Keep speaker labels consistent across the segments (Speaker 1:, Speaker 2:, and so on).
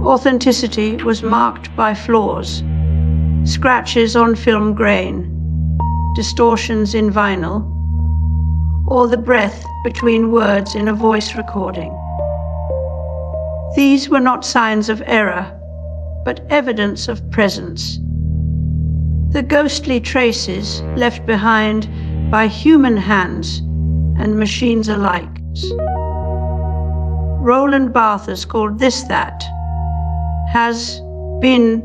Speaker 1: authenticity was marked by flaws, scratches on film grain, distortions in vinyl, or the breath between words in a voice recording. These were not signs of error, but evidence of presence. The ghostly traces left behind by human hands and machines alike. Roland Barthes called this that, has been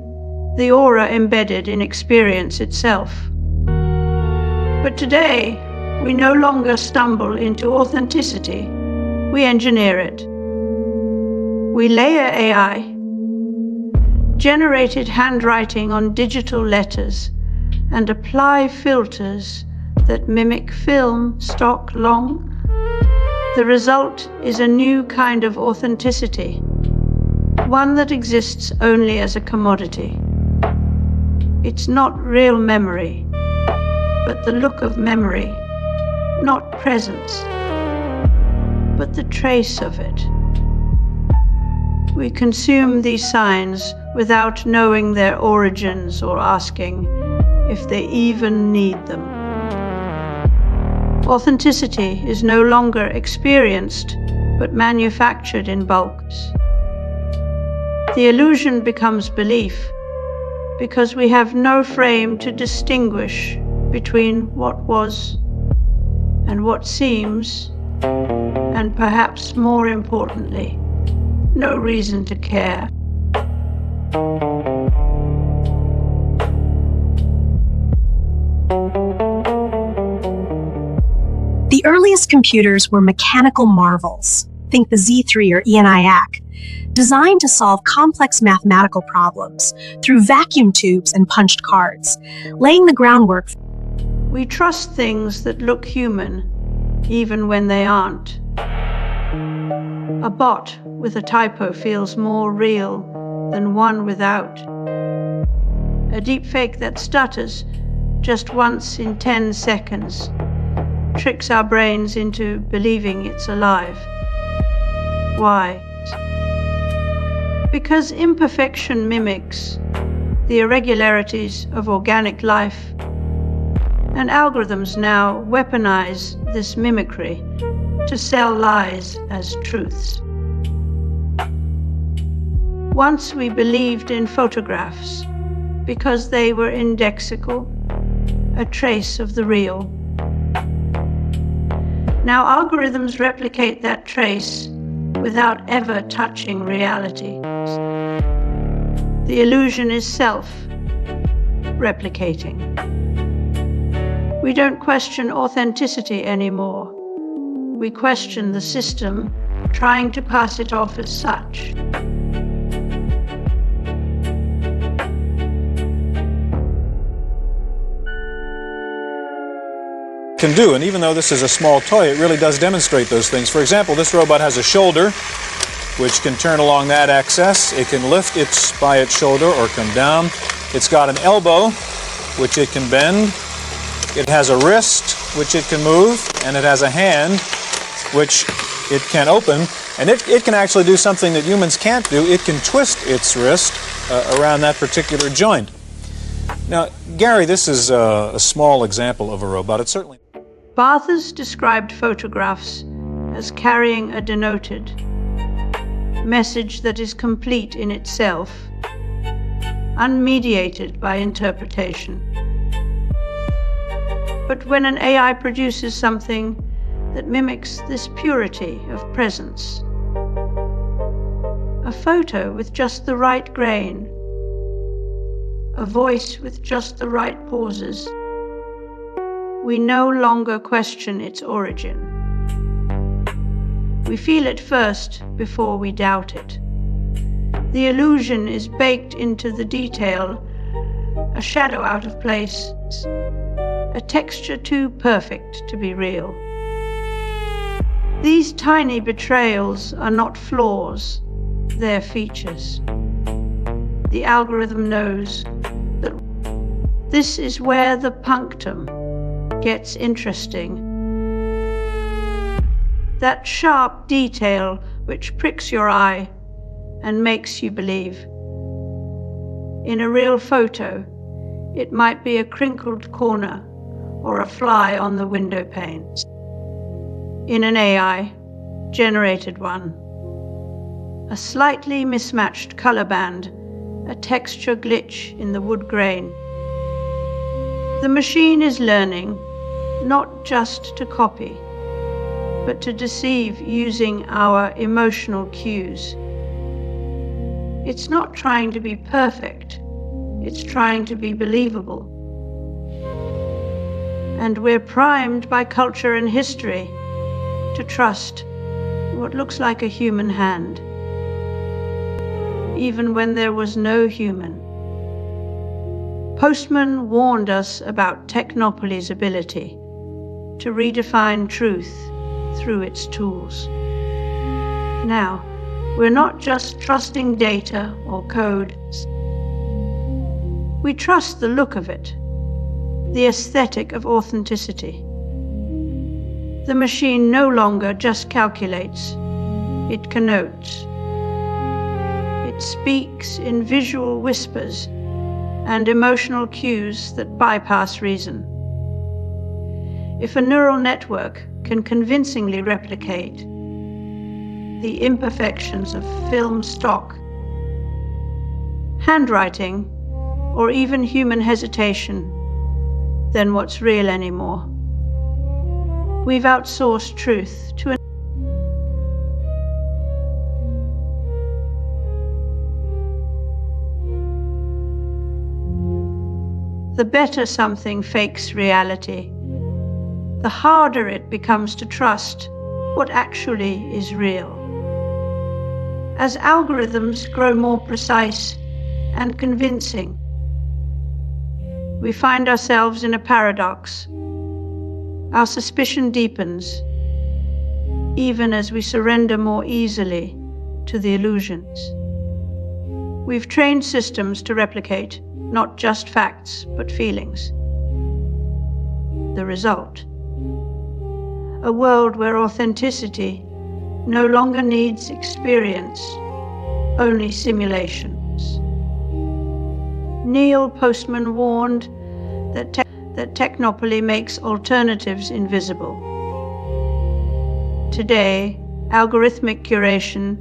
Speaker 1: the aura embedded in experience itself. But today, we no longer stumble into authenticity, we engineer it. We layer AI, generated handwriting on digital letters, and apply filters that mimic film stock long. The result is a new kind of authenticity, one that exists only as a commodity. It's not real memory, but the look of memory, not presence, but the trace of it. We consume these signs without knowing their origins or asking if they even need them. Authenticity is no longer experienced, but manufactured in bulks. The illusion becomes belief because we have no frame to distinguish between what was and what seems, and perhaps more importantly, no reason to care.
Speaker 2: The earliest computers were mechanical marvels, think the Z3 or ENIAC, designed to solve complex mathematical problems through vacuum tubes and punched cards, laying the groundwork.
Speaker 1: We trust things that look human, even when they aren't. A bot with a typo feels more real than one without. A deepfake that stutters just once in 10 seconds tricks our brains into believing it's alive. Why? Because imperfection mimics the irregularities of organic life, and algorithms now weaponize this mimicry to sell lies as truths. Once we believed in photographs because they were indexical, a trace of the real. Now algorithms replicate that trace without ever touching reality. The illusion is self-replicating. We don't question authenticity anymore. We question the system trying to pass it off as such.
Speaker 3: Can do, and even though this is a small toy, it really does demonstrate those things. For example, this robot has a shoulder which can turn along that axis. It can lift by its shoulder or come down. It's got an elbow which it can bend. It has a wrist which it can move, and it has a hand which it can open, and it can actually do something that humans can't do. It can twist its wrist around that particular joint. Now, Gary, this is a small example of a robot. It's certainly...
Speaker 1: Barthes described photographs as carrying a denoted message that is complete in itself, unmediated by interpretation. But when an AI produces something that mimics this purity of presence, a photo with just the right grain, a voice with just the right pauses, we no longer question its origin. We feel it first before we doubt it. The illusion is baked into the detail, a shadow out of place, a texture too perfect to be real. These tiny betrayals are not flaws, they're features. The algorithm knows that this is where the punctum gets interesting. That sharp detail which pricks your eye and makes you believe. In a real photo, it might be a crinkled corner or a fly on the window panes. In an AI-generated one, a slightly mismatched color band, a texture glitch in the wood grain. The machine is learning not just to copy, but to deceive using our emotional cues. It's not trying to be perfect, it's trying to be believable. And we're primed by culture and history to trust what looks like a human hand, even when there was no human. Postman warned us about Technopoly's ability to redefine truth through its tools. Now, we're not just trusting data or code. We trust the look of it, the aesthetic of authenticity. The machine no longer just calculates, it connotes. It speaks in visual whispers and emotional cues that bypass reason. If a neural network can convincingly replicate the imperfections of film stock, handwriting, or even human hesitation, then what's real anymore? We've outsourced truth to the better something fakes reality, the harder it becomes to trust what actually is real. As algorithms grow more precise and convincing, we find ourselves in a paradox. Our suspicion deepens, even as we surrender more easily to the illusions. We've trained systems to replicate not just facts, but feelings. The result: a world where authenticity no longer needs experience, only simulations. Neil Postman warned that Technopoly makes alternatives invisible. Today, algorithmic curation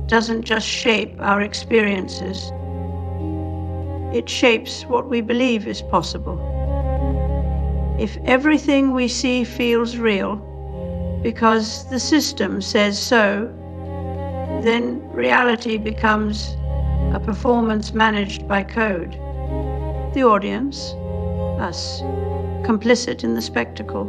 Speaker 1: doesn't just shape our experiences, it shapes what we believe is possible. If everything we see feels real because the system says so, then reality becomes a performance managed by code. The audience, us, complicit in the spectacle.